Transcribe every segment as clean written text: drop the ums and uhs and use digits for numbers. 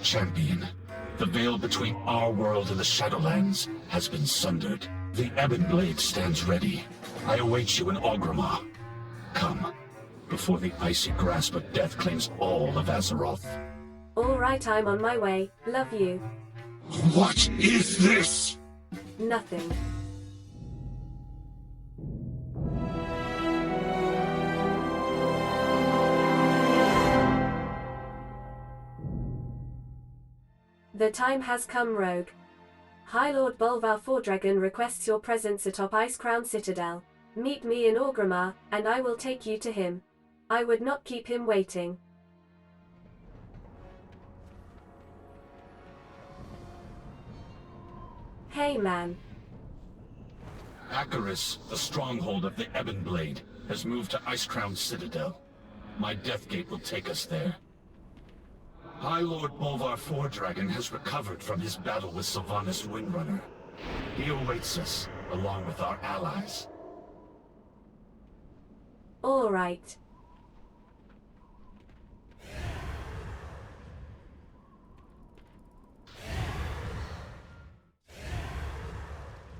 Champion, the veil between our world and the Shadowlands has been sundered. The Ebon Blade stands ready. I await you in Orgrimmar. Come, before the icy grasp of death claims all of Azeroth. All right, I'm on my way. Love you. What is this? Nothing. The time has come, Rogue. High Lord Bolvar Fordragon requests your presence atop Icecrown Citadel. Meet me in Orgrimmar, and I will take you to him. I would not keep him waiting. Hey, man. Acheris, the stronghold of the Ebon Blade, has moved to Icecrown Citadel. My Deathgate will take us there. High Lord Bolvar Fordragon has recovered from his battle with Sylvanas Windrunner. He awaits us, along with our allies. All right.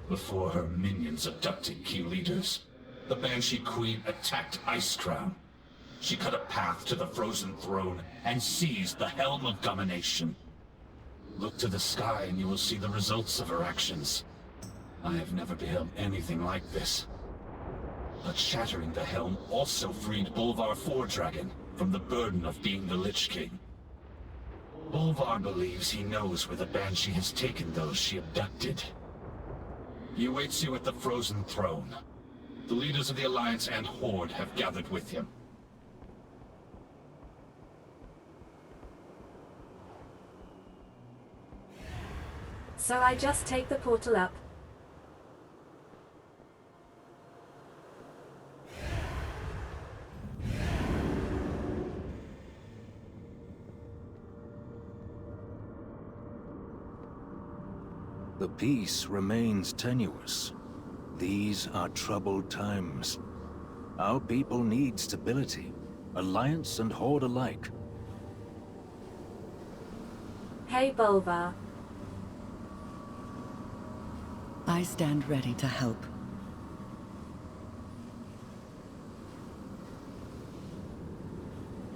Before her minions abducted key leaders, the Banshee Queen attacked Icecrown. She cut a path to the Frozen Throne and seized the Helm of Domination. Look to the sky and you will see the results of her actions. I have never beheld anything like this. But shattering the Helm also freed Bolvar Fordragon from the burden of being the Lich King. Bolvar believes he knows where the Banshee has taken those she abducted. He awaits you at the Frozen Throne. The leaders of the Alliance and Horde have gathered with him. So I just take the portal up. The peace remains tenuous. These are troubled times. Our people need stability, Alliance and Horde alike. Hey, Bolvar. I stand ready to help.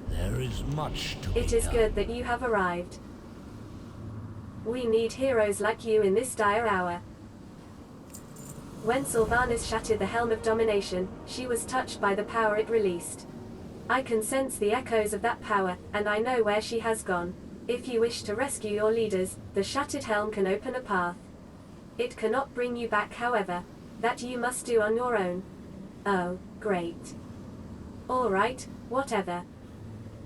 There is much to be It is done. good that you have arrived. We need heroes like you in this dire hour. When Sylvanas shattered the Helm of Domination, she was touched by the power it released. I can sense the echoes of that power, and I know where she has gone. If you wish to rescue your leaders, the shattered helm can open a path. It cannot bring you back, however. That you must do on your own. Oh, great. All right, whatever.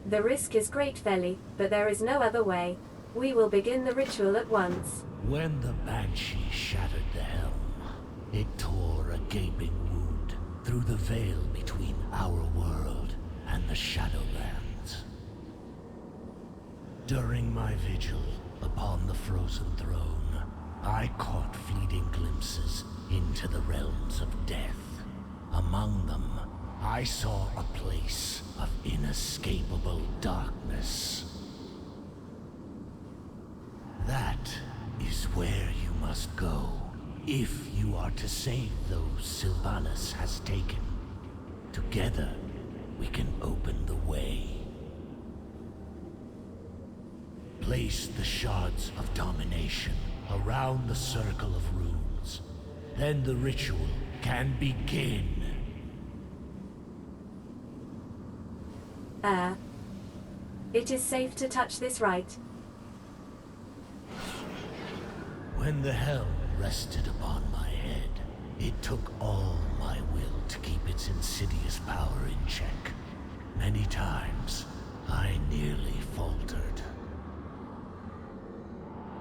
The risk is great, Veli, but there is no other way. We will begin the ritual at once. When the Banshee shattered the helm, it tore a gaping wound through the veil between our world and the Shadowlands. During my vigil upon the Frozen Throne, I caught fleeting glimpses into the realms of death. Among them, I saw a place of inescapable darkness. That is where you must go, if you are to save those Sylvanas has taken. Together, we can open the way. Place the shards of domination around the circle of runes. Then the ritual can begin. It is safe to touch this, right? When the helm rested upon my head, it took all my will to keep its insidious power in check. Many times, I nearly faltered.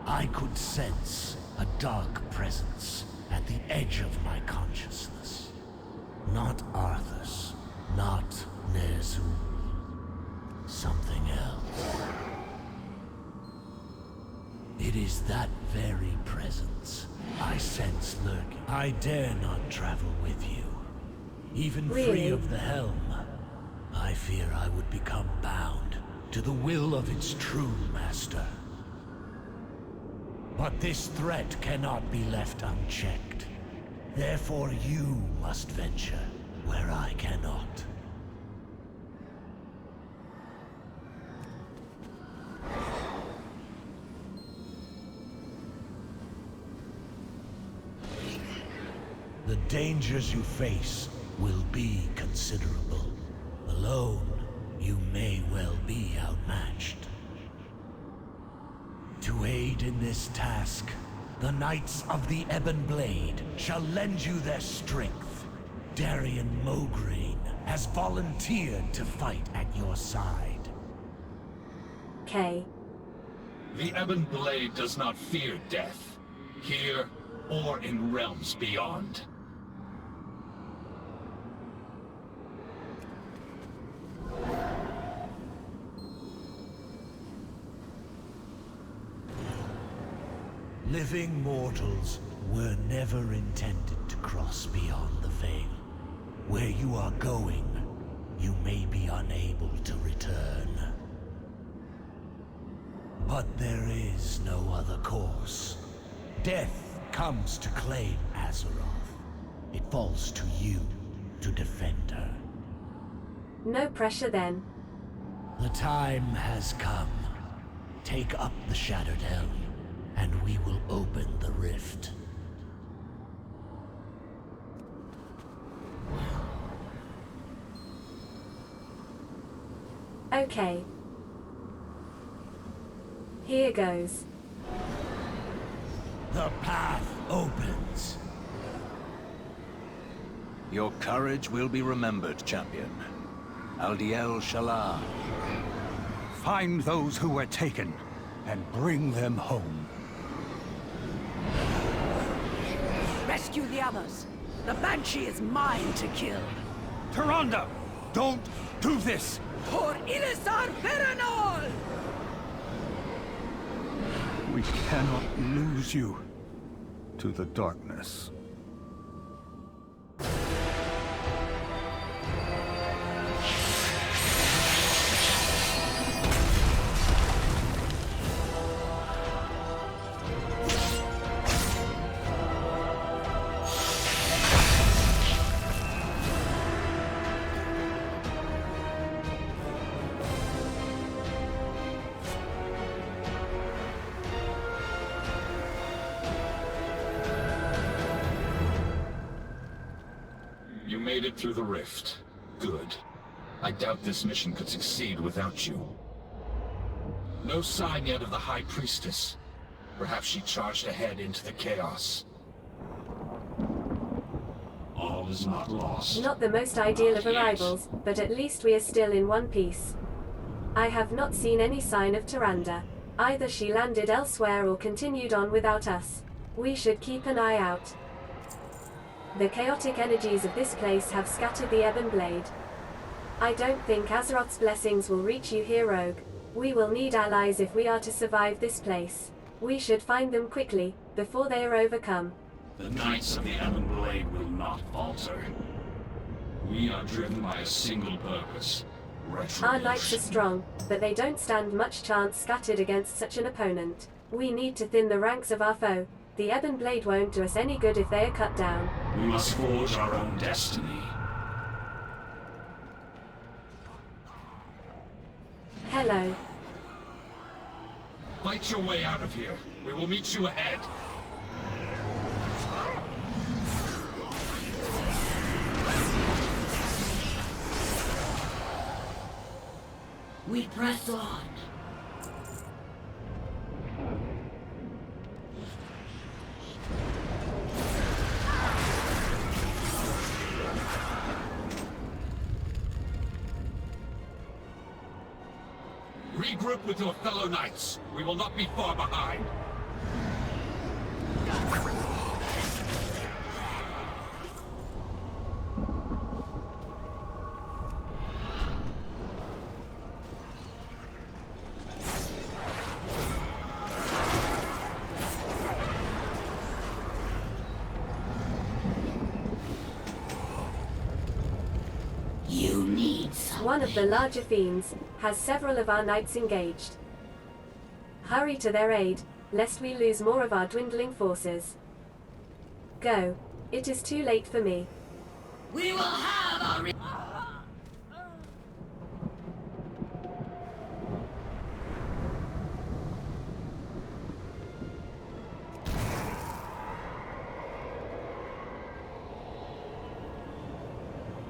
I could sense a dark presence at the edge of my consciousness. Not Arthas, not Ner'zhul. Something else. It is that very presence I sense lurking. I dare not travel with you. Even free Really? of the helm, I fear I would become bound to the will of its true master. But this threat cannot be left unchecked. Therefore you must venture where I cannot. The dangers you face will be considerable. Alone, you may well be outmatched. To aid in this task, the Knights of the Ebon Blade shall lend you their strength. Darian Mograine has volunteered to fight at your side. K. The Ebon Blade does not fear death, here or in realms beyond. Living mortals were never intended to cross beyond the veil. Where you are going, you may be unable to return. But there is no other course. Death comes to claim Azeroth. It falls to you to defend her. No pressure then. The time has come. Take up the Shattered Helm, and we will open the rift. Okay. Here goes. The path opens. Your courage will be remembered, champion. Aldiel Shalar. Find those who were taken, and bring them home. Rescue the others. The Banshee is mine to kill. Tyrande! Don't do this! For Ilisar Veranol! We cannot lose you to the darkness. You made it through the rift. Good. I doubt this mission could succeed without you. No sign yet of the High Priestess. Perhaps she charged ahead into the chaos. All is not lost. Not the most ideal of arrivals, but at least we are still in one piece. I have not seen any sign of Tyrande. Either she landed elsewhere or continued on without us. We should keep an eye out. The chaotic energies of this place have scattered the Ebon Blade. I don't think Azeroth's blessings will reach you here, Rogue. We will need allies if we are to survive this place. We should find them quickly, before they are overcome. The Knights of the Ebon Blade will not falter. We are driven by a single purpose. Our knights are strong, but they don't stand much chance scattered against such an opponent. We need to thin the ranks of our foe. The Ebon Blade won't do us any good if they are cut down. We must forge our own destiny. Hello. Fight your way out of here. We will meet you ahead. We press on. Regroup with your fellow knights. We will not be far behind. You need One one of the larger fiends, has several of our knights engaged. Hurry to their aid, lest we lose more of our dwindling forces. Go. It is too late for me. We will have our...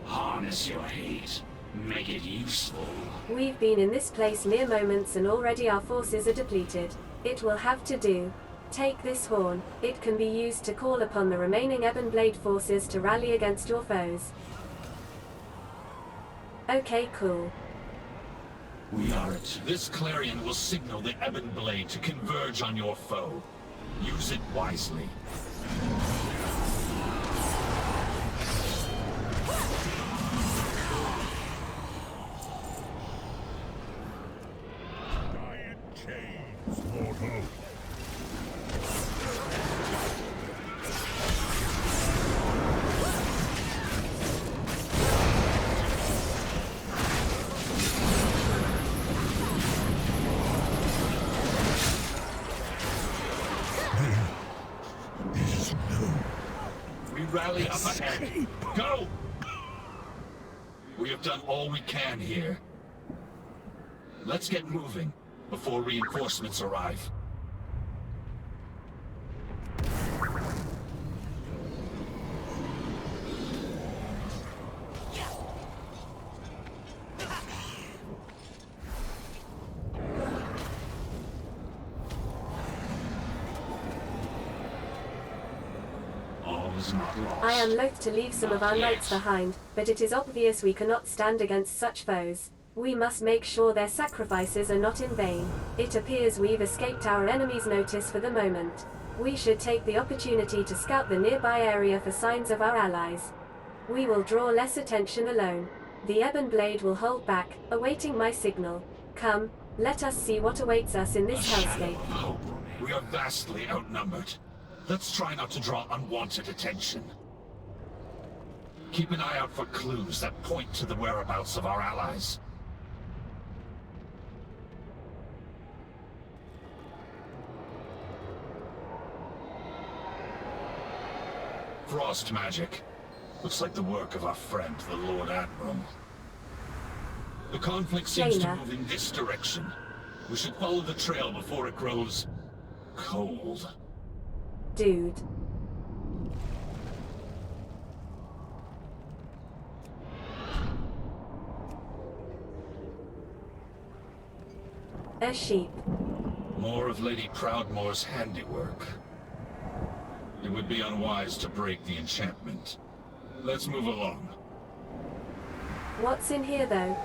Harness your hate. Make it useful. We've been in this place mere moments and already our forces are depleted. It will have to do. Take this horn. It can be used to call upon the remaining Ebonblade forces to rally against your foes. Okay, cool. We are it. This clarion will signal the Ebonblade to converge on your foe. Use it wisely. Rally up ahead. Go! We have done all we can here. Let's get moving before reinforcements arrive. I am loath to leave some of our knights behind, but it is obvious we cannot stand against such foes. We must make sure their sacrifices are not in vain. It appears we've escaped our enemy's notice for the moment. We should take the opportunity to scout the nearby area for signs of our allies. We will draw less attention alone. The Ebonblade will hold back, awaiting my signal. Come, let us see what awaits us in this hellscape. We are vastly outnumbered. Let's try not to draw unwanted attention. Keep an eye out for clues that point to the whereabouts of our allies. Frost magic. Looks like the work of our friend, the Lord Admiral. The conflict seems to move in this direction. We should follow the trail before it grows cold. Dude. A sheep. More of Lady Proudmoore's handiwork. It would be unwise to break the enchantment. Let's move along. What's in here, though?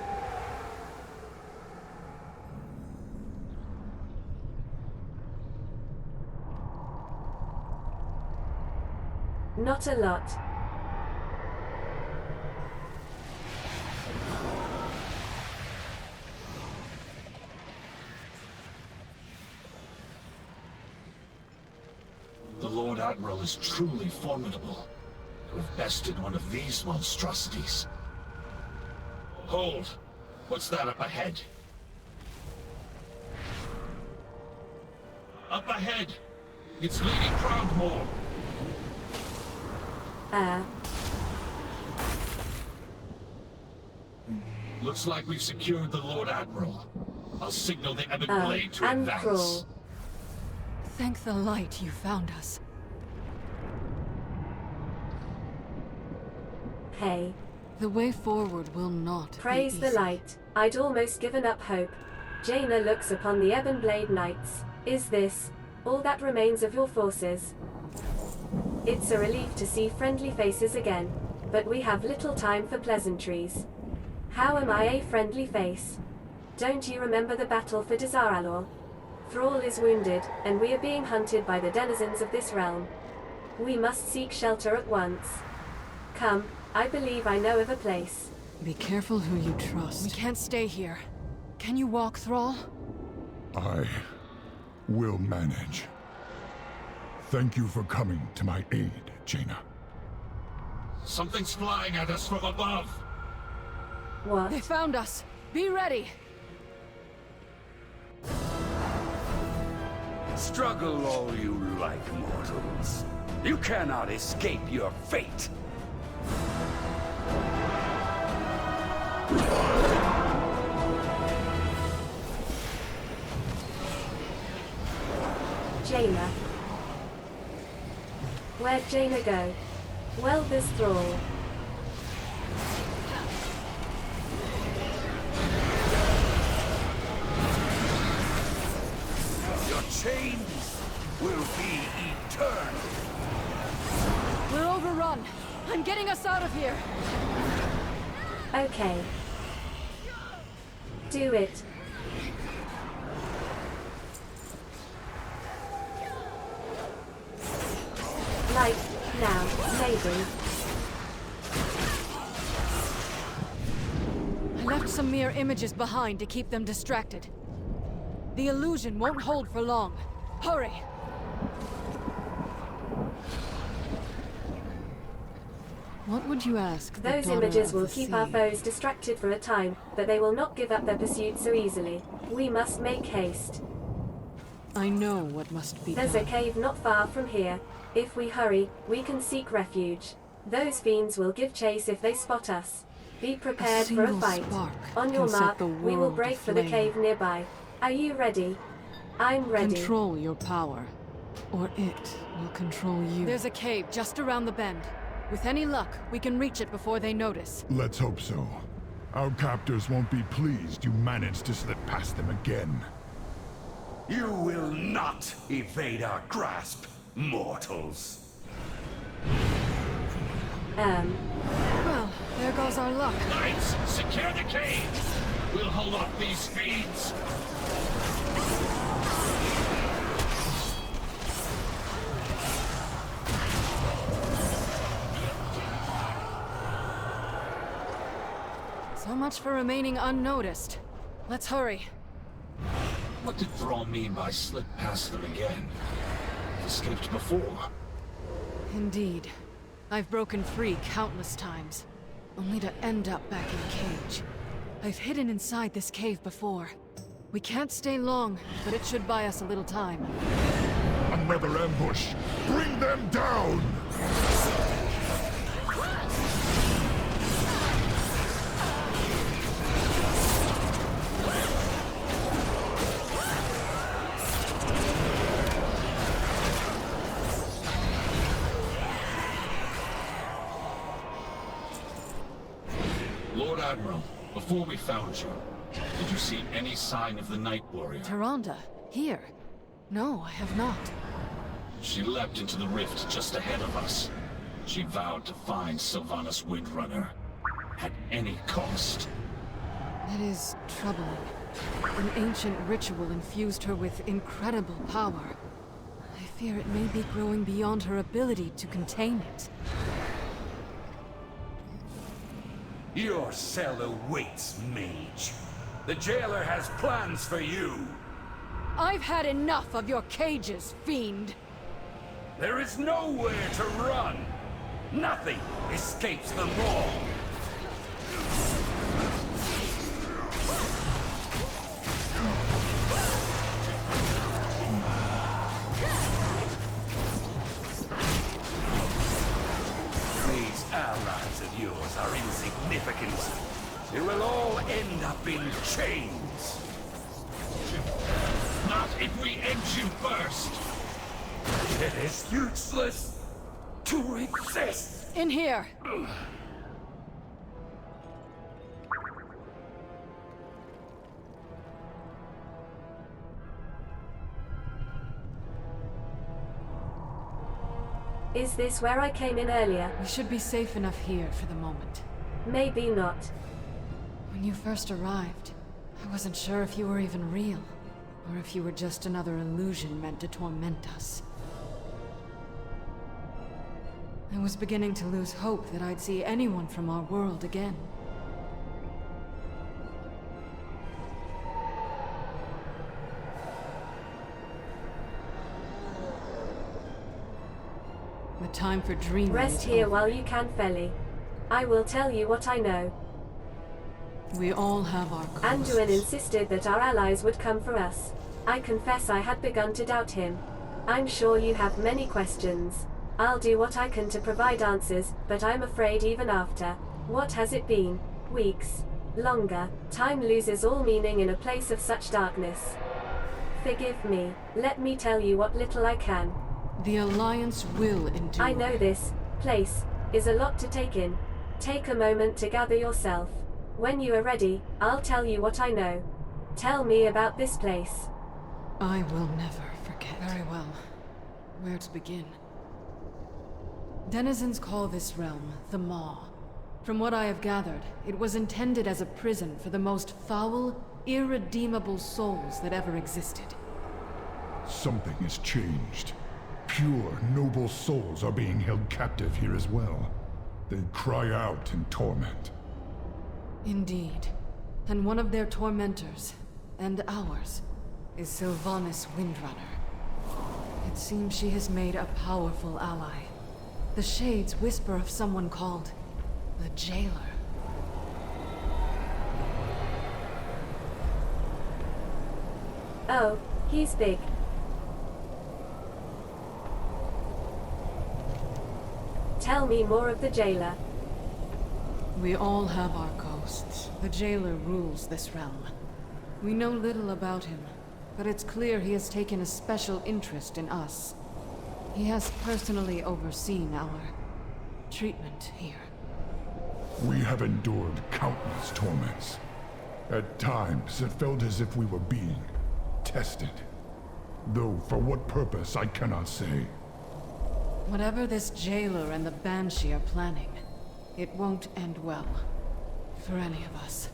Not a lot. The Lord Admiral is truly formidable. To have bested one of these monstrosities. Hold! What's that up ahead? Up ahead! It's Lady Proudmoore! Looks like we've secured the Lord Admiral. I'll signal the Ebonblade to advance. Crawl. Thank the light you found us. Hey. The way forward will not Praise be the easy. light. I'd almost given up hope. Jaina looks upon the Ebonblade Knights. Is this all that remains of your forces? It's a relief to see friendly faces again, but we have little time for pleasantries. How am I a friendly face? Don't you remember the battle for Dazar'alor? Thrall is wounded, and we are being hunted by the denizens of this realm. We must seek shelter at once. Come, I believe I know of a place. Be careful who you trust. We can't stay here. Can you walk, Thrall? I will manage. Thank you for coming to my aid, Jaina. Something's flying at us from above. What? They found us. Be ready. Struggle all you like, mortals. You cannot escape your fate. Jaina. Where'd Jaina go? Well, this thrall. Your chains will be eternal. We're overrun. I'm getting us out of here. Okay. Do it. Like, now, maybe. I left some mirror images behind to keep them distracted. The illusion won't hold for long. Hurry! What would you ask? the Those daughter images of will the keep sea? our foes distracted for a time, but they will not give up their pursuit so easily. We must make haste. I know what must be There's done. a cave not far from here. If we hurry, we can seek refuge. Those fiends will give chase if they spot us. Be prepared for a single fight. spark On your can set mark, the we will world break for the aflame. cave nearby. Are you ready? I'm ready. Control your power, or it will control you. There's a cave just around the bend. With any luck, we can reach it before they notice. Let's hope so. Our captors won't be pleased you managed to slip past them again. You will not evade our grasp, mortals. Well, there goes our luck. Knights, secure the cave! We'll hold off these fiends! So much for remaining unnoticed. Let's hurry. What did Thrall mean by slip past them again? Escaped before. Indeed. I've broken free countless times, only to end up back in a cage. I've hidden inside this cave before. We can't stay long, but it should buy us a little time. Another ambush! Bring them down! Lord Admiral, before we found you, did you see any sign of the Night Warrior? Tyrande, here? No, I have not. She leapt into the rift just ahead of us. She vowed to find Sylvanas Windrunner. At any cost. That is troubling. An ancient ritual infused her with incredible power. I fear it may be growing beyond her ability to contain it. Your cell awaits, mage. The jailer has plans for you. I've had enough of your cages, fiend! There is nowhere to run. Nothing escapes them all. These allies of yours are insignificant. You will all end up in chains. Not if we end you first! It is useless to exist. In here! Is this where I came in earlier? We should be safe enough here for the moment. Maybe not. When you first arrived, I wasn't sure if you were even real, or if you were just another illusion meant to torment us. I was beginning to lose hope that I'd see anyone from our world again. The time for dreaming Rest is here over. while you can, Feli. I will tell you what I know. We all have our costs. Anduin insisted that our allies would come for us. I confess I had begun to doubt him. I'm sure you have many questions. I'll do what I can to provide answers, but I'm afraid even after. What has it been? Weeks? Longer? Time loses all meaning in a place of such darkness. Forgive me. Let me tell you what little I can. The Alliance will endure. I know this place is a lot to take in. Take a moment to gather yourself. When you are ready, I'll tell you what I know. Tell me about this place. I will never forget. Very well. Where to begin? Denizens call this realm the Maw. From what I have gathered, it was intended as a prison for the most foul, irredeemable souls that ever existed. Something has changed. Pure, noble souls are being held captive here as well. They cry out in torment. Indeed. And one of their tormentors, and ours, is Sylvanas Windrunner. It seems she has made a powerful ally. The Shades whisper of someone called the Jailer. Oh, he's big. Tell me more of the Jailer. We all have our ghosts. The Jailer rules this realm. We know little about him, but it's clear he has taken a special interest in us. He has personally overseen our treatment here. We have endured countless torments. At times, it felt as if we were being tested. Though for what purpose, I cannot say. Whatever this Jailer and the Banshee are planning, it won't end well. For any of us.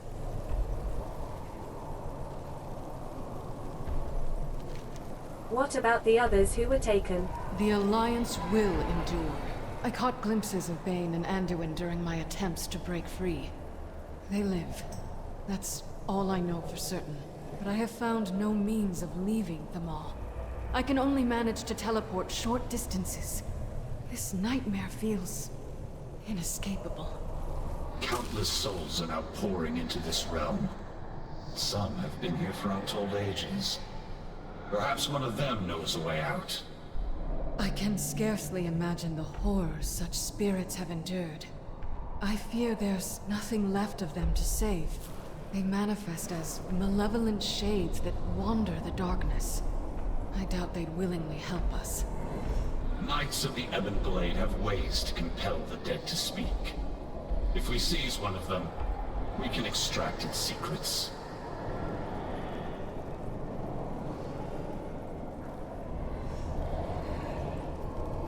What about the others who were taken? The Alliance will endure. I caught glimpses of Bane and Anduin during my attempts to break free. They live. That's all I know for certain. But I have found no means of leaving them all. I can only manage to teleport short distances. This nightmare feels inescapable. Countless souls are now pouring into this realm. Some have been here for untold ages. Perhaps one of them knows a way out. I can scarcely imagine the horrors such spirits have endured. I fear there's nothing left of them to save. They manifest as malevolent shades that wander the darkness. I doubt they'd willingly help us. Knights of the Ebon Blade have ways to compel the dead to speak. If we seize one of them, we can extract its secrets.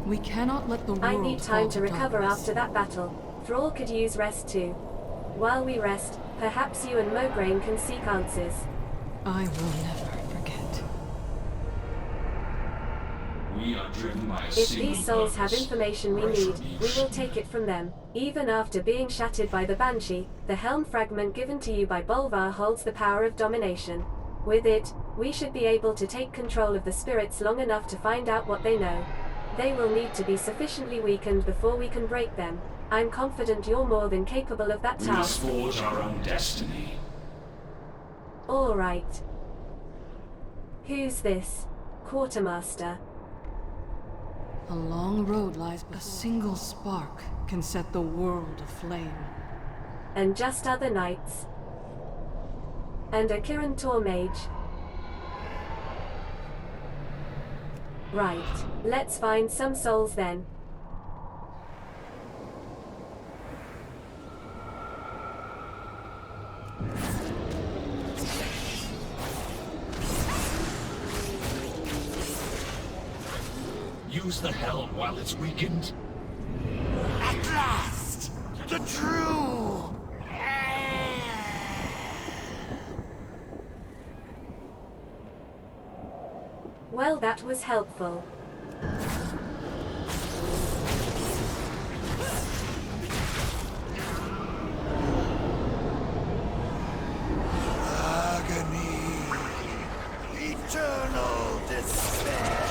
We cannot let the world I need time fall to recover darkness. after that battle. Thrall could use rest too. While we rest, perhaps you and Mograine can seek answers. I will never forget. We are driven by a If single these souls have purpose, information we need, we will retribution. take it from them. Even after being shattered by the Banshee, the Helm fragment given to you by Bolvar holds the power of domination. With it, we should be able to take control of the spirits long enough to find out what they know. They will need to be sufficiently weakened before we can break them. I'm confident you're more than capable of that We must task. forge our own destiny. All right. Who's this? Quartermaster. A long road lies, but a single spark can set the world aflame. And just other knights. And a Kirin Tor mage. Right, let's find some souls then. Use the helm while it's weakened. At last! The true! Well, that was helpful. Agony! Eternal despair!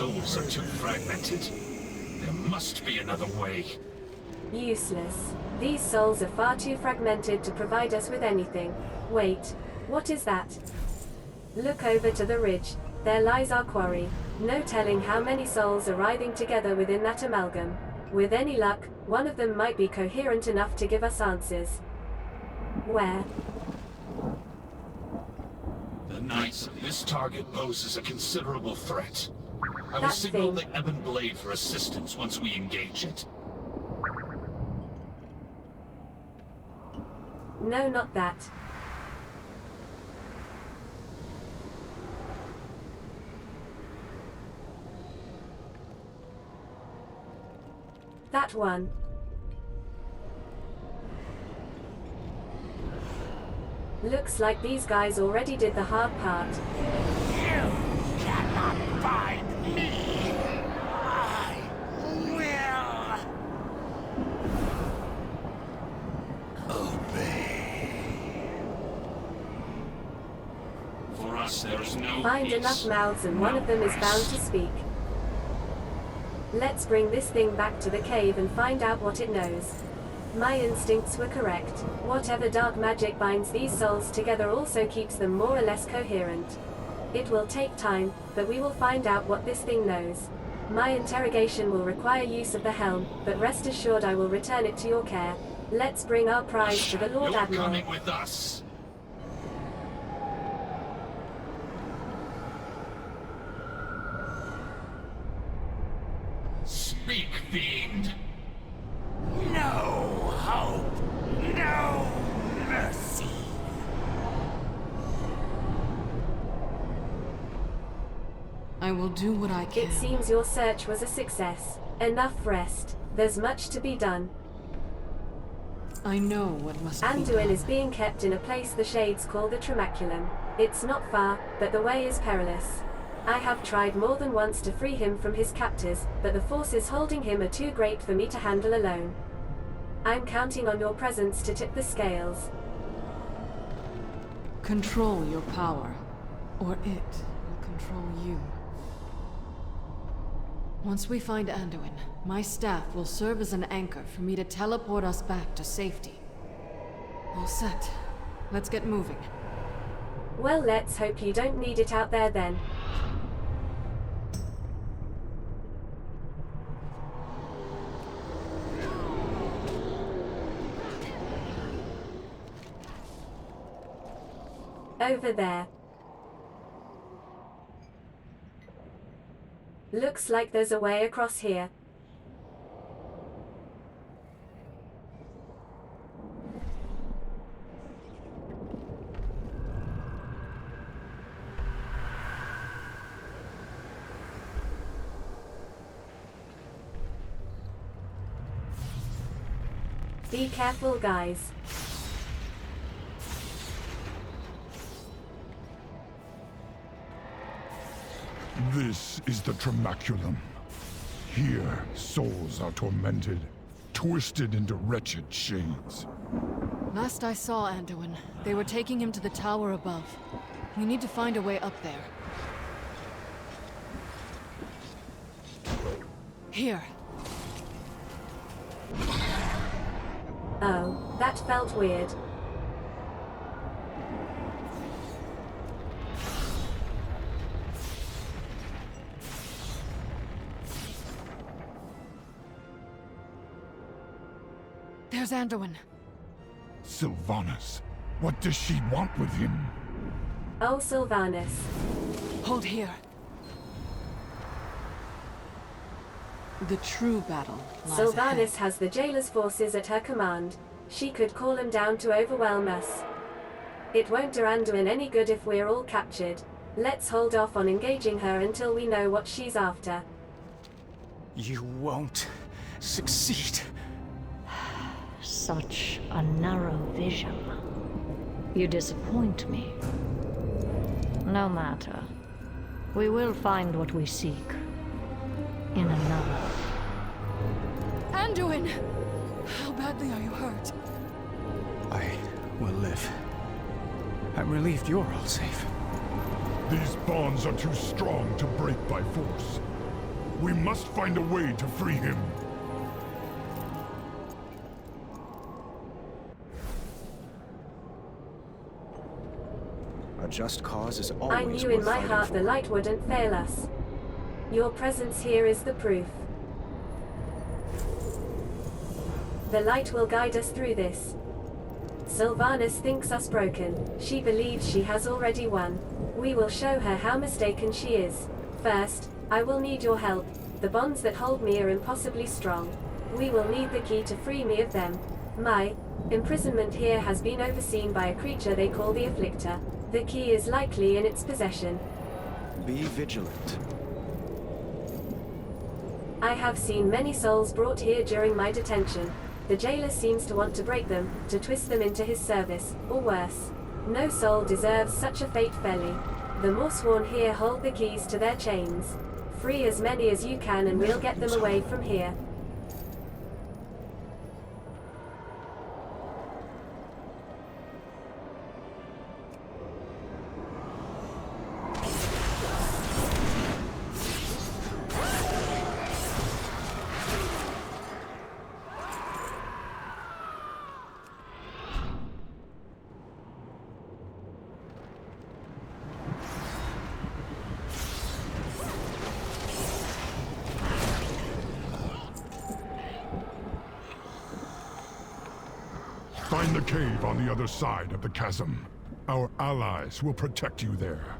souls are too fragmented. There must be another way. Useless. These souls are far too fragmented to provide us with anything. Wait, what is that? Look over to the ridge. There lies our quarry. No telling how many souls are writhing together within that amalgam. With any luck, one of them might be coherent enough to give us answers. Where? The Knights of this target poses a considerable threat. I will That signal thing. the Ebon Blade for assistance once we engage it. No, not that. That one. Looks like these guys already did the hard part. You cannot find me. I will obey. For us, there is no Find peace. enough mouths and one no of them is bound rest. to speak. Let's bring this thing back to the cave and find out what it knows. My instincts were correct. Whatever dark magic binds these souls together also keeps them more or less coherent. It will take time, but we will find out what this thing knows. My interrogation will require use of the helm, but rest assured I will return it to your care. Let's bring our prize to the Lord You're Admiral. coming with us. Speak, fiend. No hope, no mercy. I will do what I can. It seems your search was a success. Enough rest. There's much to be done. I know what must be Anduin done. is being kept in a place the Shades call the Tremaculum. It's not far, but the way is perilous. I have tried more than once to free him from his captors, but the forces holding him are too great for me to handle alone. I'm counting on your presence to tip the scales. Control your power, or it will control you. Once we find Anduin, my staff will serve as an anchor for me to teleport us back to safety. All set. Let's get moving. Well, let's hope you don't need it out there then. Over there. Looks like there's a way across here. Be careful, guys. This is the Tremaculum. Here, souls are tormented, twisted into wretched shades. Last I saw Anduin, they were taking him to the tower above. We need to find a way up there. Here. Oh, that felt weird. There's Anduin. Sylvanas, what does she want with him? Oh, Sylvanas. Hold here. The true battle lies ahead. Sylvanas has the Jailer's forces at her command. She could call them down to overwhelm us. It won't do Anduin any good if we're all captured. Let's hold off on engaging her until we know what she's after. You won't succeed. Such a narrow vision. You disappoint me. No matter. We will find what we seek. In another. Anduin! How badly are you hurt? I will live. I'm relieved you're all safe. These bonds are too strong to break by force. We must find a way to free him. A just cause is I always knew in worth my fighting heart for. the light wouldn't fail us. Your presence here is the proof. The light will guide us through this. Sylvanas thinks us broken. She believes she has already won. We will show her how mistaken she is. First, I will need your help. The bonds that hold me are impossibly strong. We will need the key to free me of them. My imprisonment here has been overseen by a creature they call the Afflictor. The key is likely in its possession. Be vigilant. I have seen many souls brought here during my detention. The jailer seems to want to break them, to twist them into his service, or worse. No soul deserves such a fate, Feli. The Morsworn here hold the keys to their chains. Free as many as you can and we'll get them away from here. Find the cave on the other side of the chasm. Our allies will protect you there.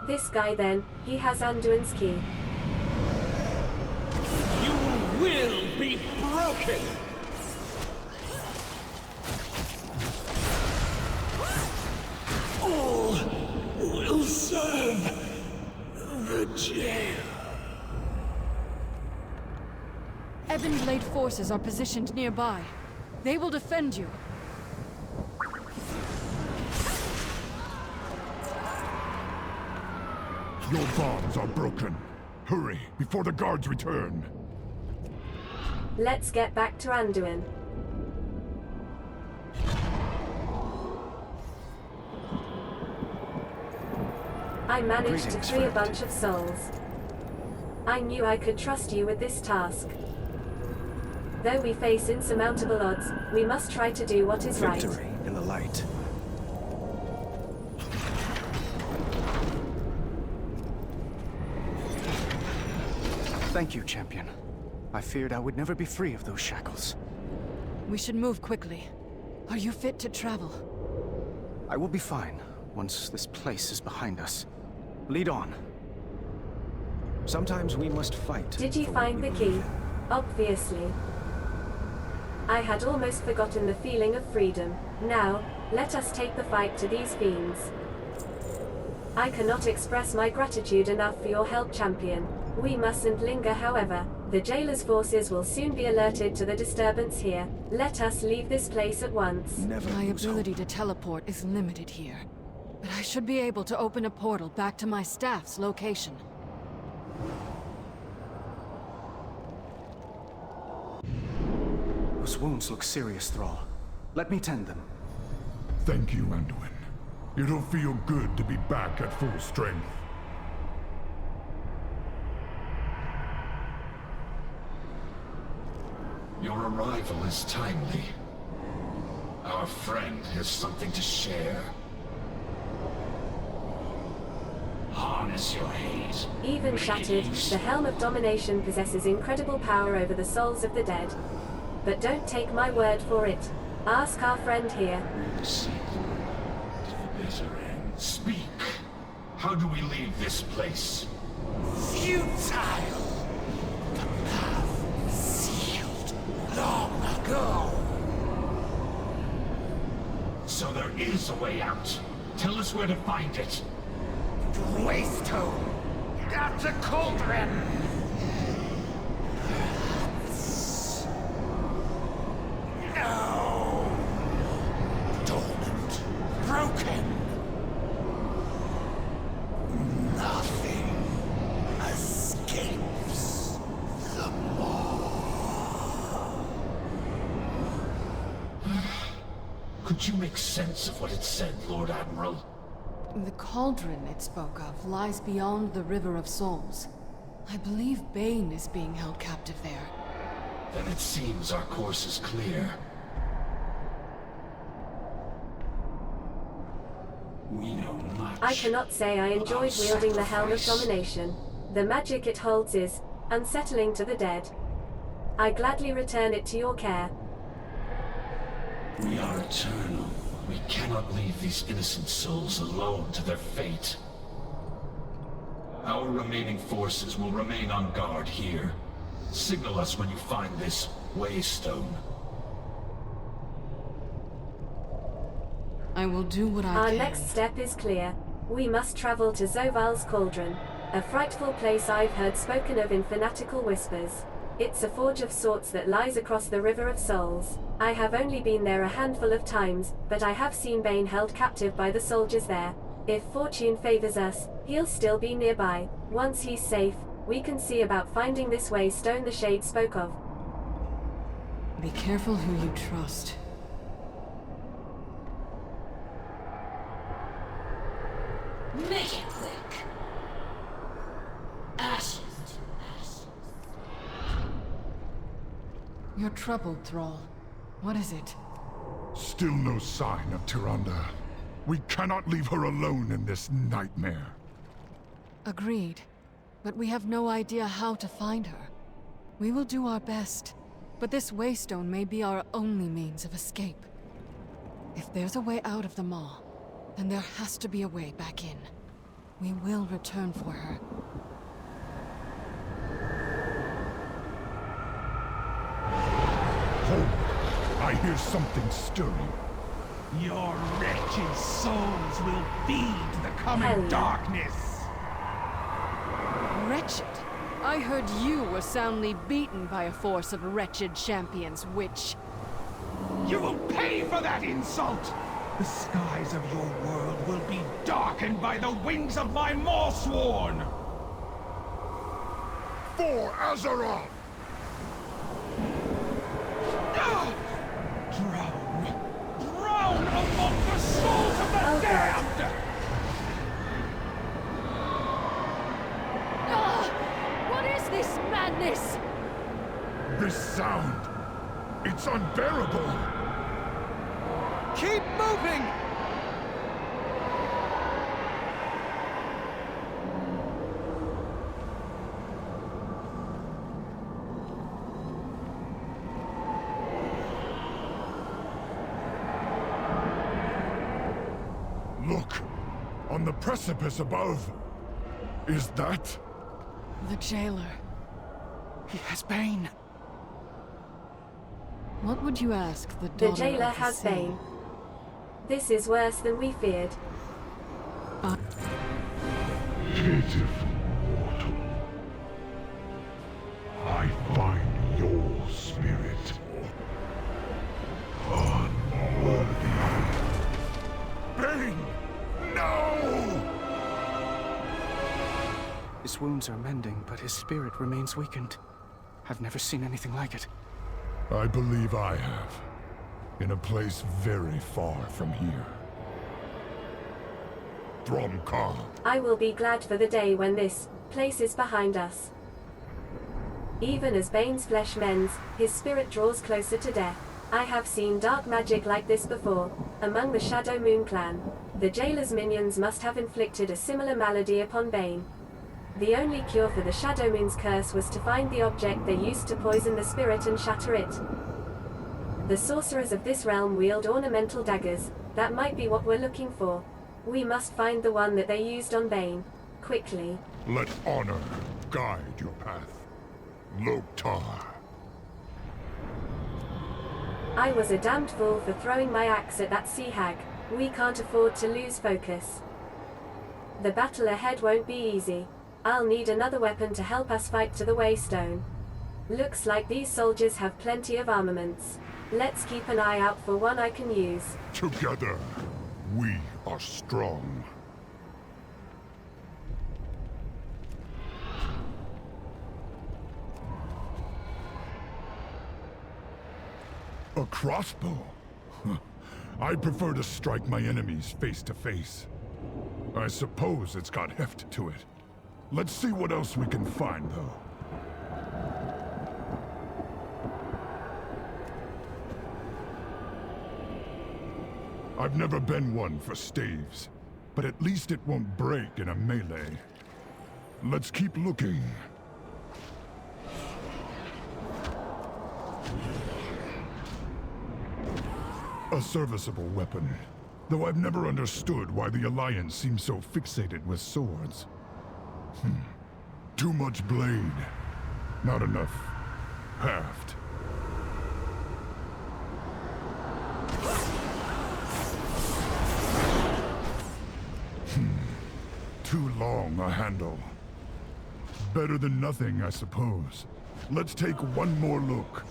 This guy then, he has Anduin's key. You will be broken! All will serve the jail. Ebonblade forces are positioned nearby. They will defend you. Your bonds are broken. Hurry, before the guards return. Let's get back to Anduin. I managed to free a bunch of souls. I knew I could trust you with this task. Though we face insurmountable odds, we must try to do what is right. Victory in the light. Thank you, champion. I feared I would never be free of those shackles. We should move quickly. Are you fit to travel? I will be fine once this place is behind us. Lead on. Sometimes we must fight. Did you find the key? Obviously. I had almost forgotten the feeling of freedom. Now, let us take the fight to these fiends. I cannot express my gratitude enough for your help, champion. We mustn't linger, however. The jailer's forces will soon be alerted to the disturbance here. Let us leave this place at once. My ability to teleport is limited here, but I should be able to open a portal back to my staff's location. Those wounds look serious, Thrall. Let me tend them. Thank you, Anduin. It'll feel good to be back at full strength. Your arrival is timely. Our friend has something to share. Harness your hate. Even shattered, the Helm of Domination possesses incredible power over the souls of the dead. But don't take my word for it. Ask our friend here. Speak. How do we leave this place? Futile! The path sealed long ago. So there is a way out. Tell us where to find it. Waystone! At the cauldron! Could you make sense of what it said, Lord Admiral? The cauldron it spoke of lies beyond the River of Souls. I believe Bane is being held captive there. Then it seems our course is clear. We know much. I cannot say I enjoyed wielding the Helm of Domination. The magic it holds is unsettling to the dead. I gladly return it to your care. We are eternal. We cannot leave these innocent souls alone to their fate. Our remaining forces will remain on guard here. Signal us when you find this Waystone. I will do what I Our can. next step is clear. We must travel to Zoval's Cauldron, a frightful place I've heard spoken of in fanatical whispers. It's a forge of sorts that lies across the River of Souls. I have only been there a handful of times, but I have seen Bane held captive by the soldiers there. If fortune favors us, he'll still be nearby. Once he's safe, we can see about finding this Waystone the Shade spoke of. Be careful who you trust. Make it quick. Ashes. You're troubled, Thrall. What is it? Still no sign of Tyrande. We cannot leave her alone in this nightmare. Agreed. But we have no idea how to find her. We will do our best, but this Waystone may be our only means of escape. If there's a way out of the Maw, then there has to be a way back in. We will return for her. Hold! I hear something stirring. Your wretched souls will feed the coming darkness. Wretched? I heard you were soundly beaten by a force of wretched champions, witch. You will pay for that insult! The skies of your world will be darkened by the wings of my Mawsworn! For Azeroth! Drown among the souls of the damned! What is this madness? This sound! It's unbearable! Keep moving! Look! On the precipice above! Is that? The jailer. He has Bane. What would you ask the The daughter jailer of the has sea? Bane. This is worse than we feared. Pitiful mortal. I find your spirit unworthy. Bane! No! His wounds are mending, but his spirit remains weakened. I've never seen anything like it. I believe I have. In a place very far from here. Thromkar. I will be glad for the day when this place is behind us. Even as Bane's flesh mends, his spirit draws closer to death. I have seen dark magic like this before, among the Shadow Moon clan. The jailer's minions must have inflicted a similar malady upon Bane. The only cure for the Shadow Moon's curse was to find the object they used to poison the spirit and shatter it. The sorcerers of this realm wield ornamental daggers. That might be what we're looking for. We must find the one that they used on Bane. Quickly. Let honor guide your path. Loktar. I was a damned fool for throwing my axe at that sea hag. We can't afford to lose focus. The battle ahead won't be easy. I'll need another weapon to help us fight to the Waystone. Looks like these soldiers have plenty of armaments. Let's keep an eye out for one I can use. Together, we are strong. A crossbow? I prefer to strike my enemies face to face. I suppose it's got heft to it. Let's see what else we can find, though. I've never been one for staves, but at least it won't break in a melee. Let's keep looking. A serviceable weapon, though I've never understood why the Alliance seems so fixated with swords. Too much blade, not enough haft. Too long a handle. Better than nothing, I suppose. Let's take one more look.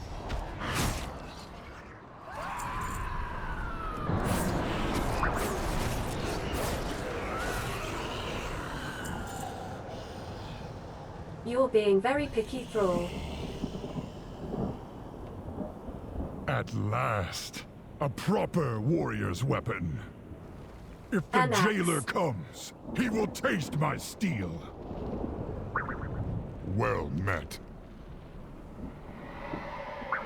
You're being very picky, Thrall. At last, a proper warrior's weapon. If the An axe. jailer comes, he will taste my steel. Well met.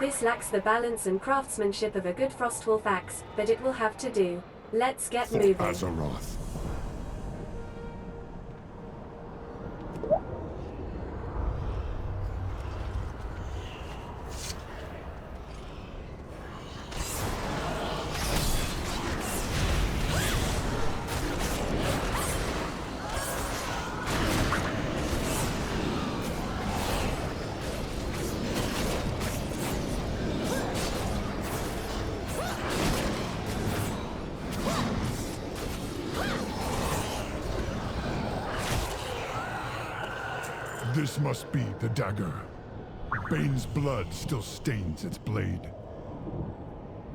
This lacks the balance and craftsmanship of a good Frostwolf axe, but it will have to do. Let's get moving. Azeroth. This must be the dagger. Bane's blood still stains its blade.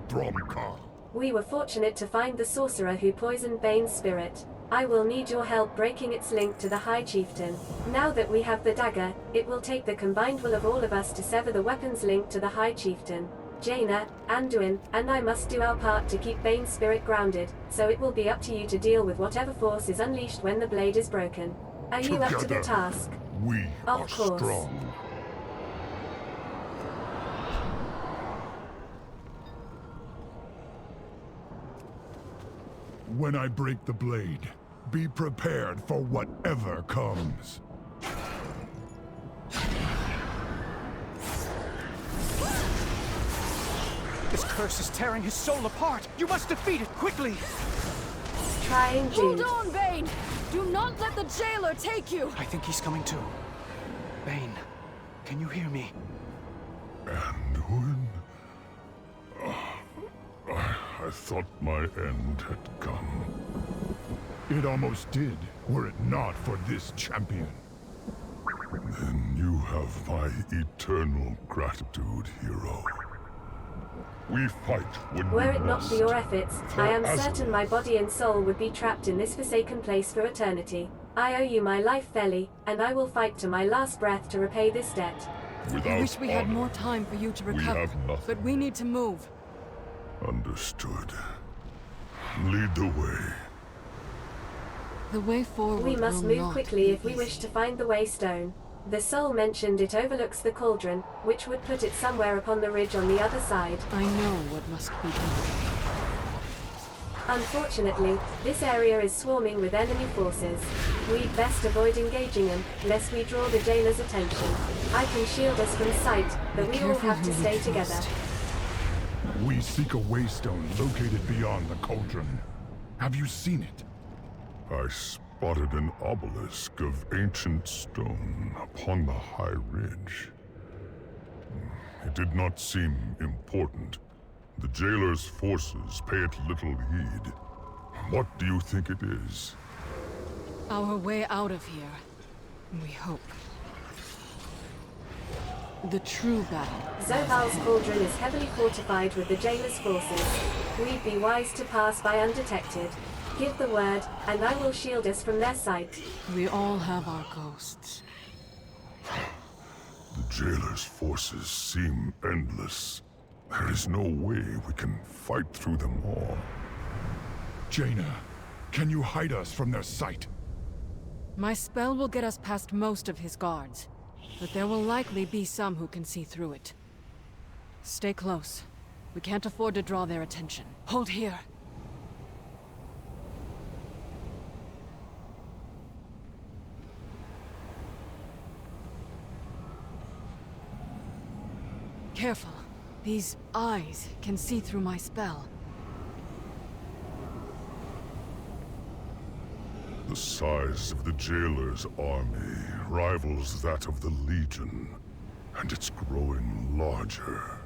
Thromkar. We were fortunate to find the sorcerer who poisoned Bane's spirit. I will need your help breaking its link to the High Chieftain. Now that we have the dagger, it will take the combined will of all of us to sever the weapon's link to the High Chieftain. Jaina, Anduin, and I must do our part to keep Bane's spirit grounded, so it will be up to you to deal with whatever force is unleashed when the blade is broken. Are you up to the task? We Of are course. strong. When I break the blade, be prepared for whatever comes. This curse is tearing his soul apart. You must defeat it quickly. Trying to. Hold on, Bane! Do not let the jailer take you! I think he's coming too. Bane, can you hear me? Anduin? I thought my end had come. It almost did, were it not for this champion. Then you have my eternal gratitude, hero. We fight when Were we it not must. for your efforts, For I am Azeroth. certain my body and soul would be trapped in this forsaken place for eternity. I owe you my life, Feli, and I will fight to my last breath to repay this debt. Without I wish we had honor, more time for you to we recover, have nothing. but we need to move. Understood. Lead the way. The way forward We must will move not quickly be if we wish easy. to find the Waystone. The soul mentioned it overlooks the cauldron, which would put it somewhere upon the ridge on the other side. I know what must be done. Unfortunately, this area is swarming with enemy forces. We'd best avoid engaging them, lest we draw the jailer's attention. I can shield us from sight, but Be we all careful have to who you stay together. trust. We seek a waystone located beyond the cauldron. Have you seen it? I spotted an obelisk of ancient stone upon the high ridge. It did not seem important. The jailer's forces pay it little heed. What do you think it is? Our way out of here. We hope. The true battle. Zohal's cauldron is heavily fortified with the jailer's forces. We'd be wise to pass by undetected. Give the word, and I will shield us from their sight. We all have our ghosts. The jailer's forces seem endless. There is no way we can fight through them all. Jaina, can you hide us from their sight? My spell will get us past most of his guards, but there will likely be some who can see through it. Stay close. We can't afford to draw their attention. Hold here. Careful. These eyes can see through my spell. The size of the Jailer's army rivals that of the Legion, and it's growing larger.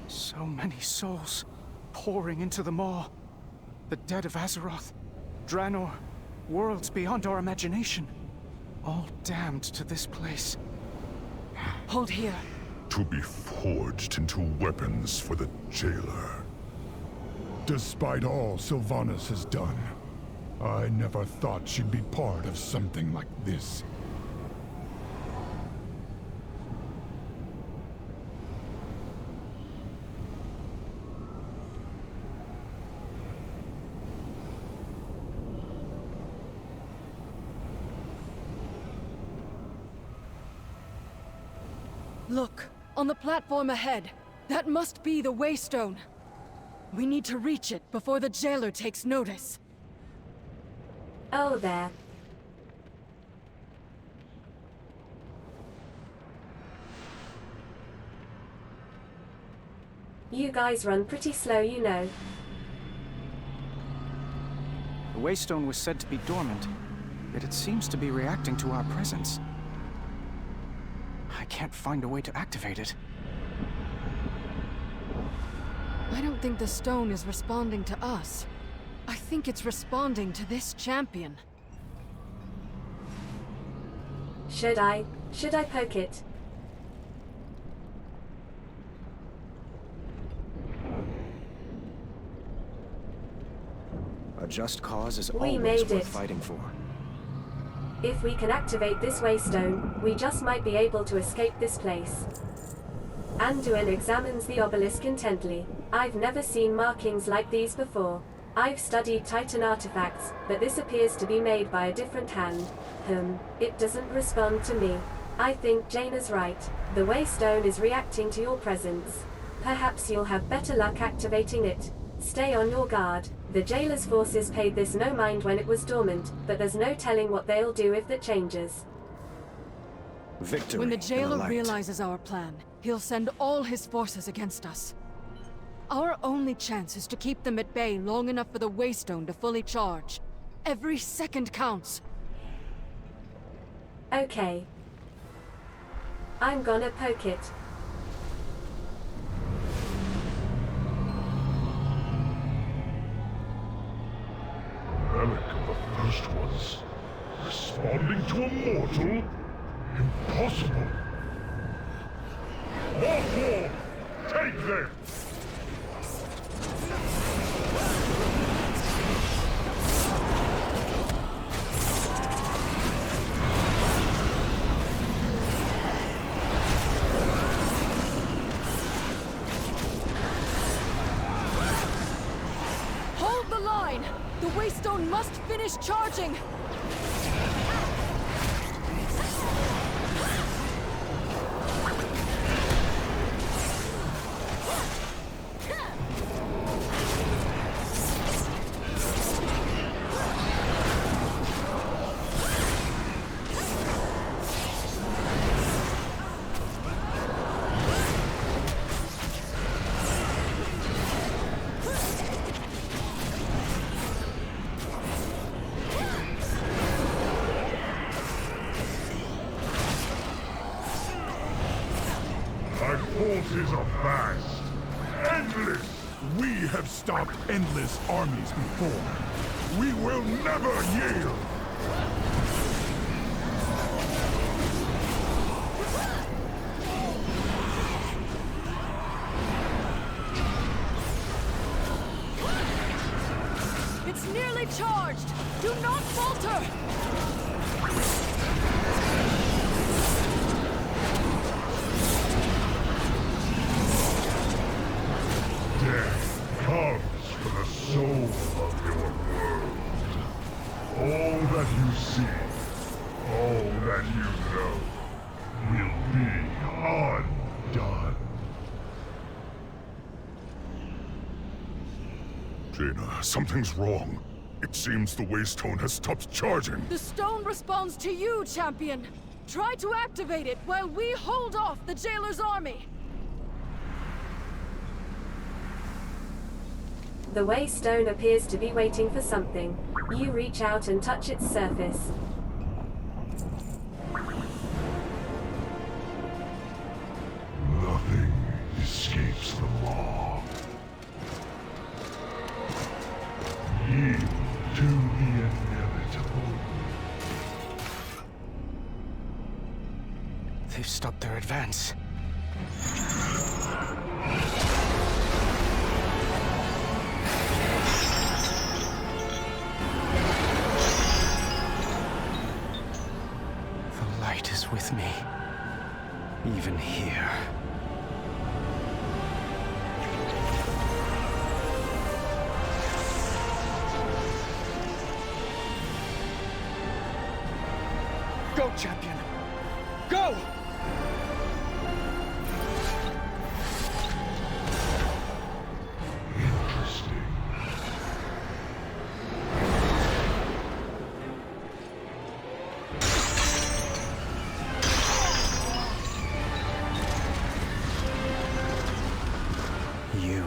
So many souls pouring into the maw. The dead of Azeroth, Draenor, worlds beyond our imagination. All damned to this place. Hold here. To be forged into weapons for the Jailer. Despite all Sylvanas has done, I never thought she'd be part of something like this. Look, on the platform ahead. That must be the Waystone. We need to reach it before the Jailer takes notice. Oh, there. You guys run pretty slow, you know. The Waystone was said to be dormant, yet it seems to be reacting to our presence. I can't find a way to activate it. I don't think the stone is responding to us. I think it's responding to this champion. Should I poke it? A just cause is We always made worth it. fighting for. If we can activate this Waystone, we just might be able to escape this place. Anduin examines the obelisk intently. I've never seen markings like these before. I've studied Titan artifacts, but this appears to be made by a different hand. It doesn't respond to me. I think Jaina's right. The Waystone is reacting to your presence. Perhaps you'll have better luck activating it. Stay on your guard. The Jailer's forces paid this no mind when it was dormant, but there's no telling what they'll do if that changes. Victory. When the in Jailer light. realizes our plan, he'll send all his forces against us. Our only chance is to keep them at bay long enough for the Waystone to fully charge. Every second counts. Okay. I'm gonna poke it. Relic of the first ones. Responding to a mortal? Impossible! Warform! Take them! Hold the line! The Waystone must finish charging! Our forces are vast, endless. We have stopped endless armies before. We will never yield. It's nearly charged! Do not falter! you see, all that you know, will be undone. Jaina, something's wrong. It seems the Waystone has stopped charging. The stone responds to you, champion. Try to activate it while we hold off the Jailer's army. The Waystone appears to be waiting for something. You reach out and touch its surface. Nothing escapes the law. Yield to the inevitable. They've stopped their advance. The light is with me. Even here. Go, champion! Go! Interesting. You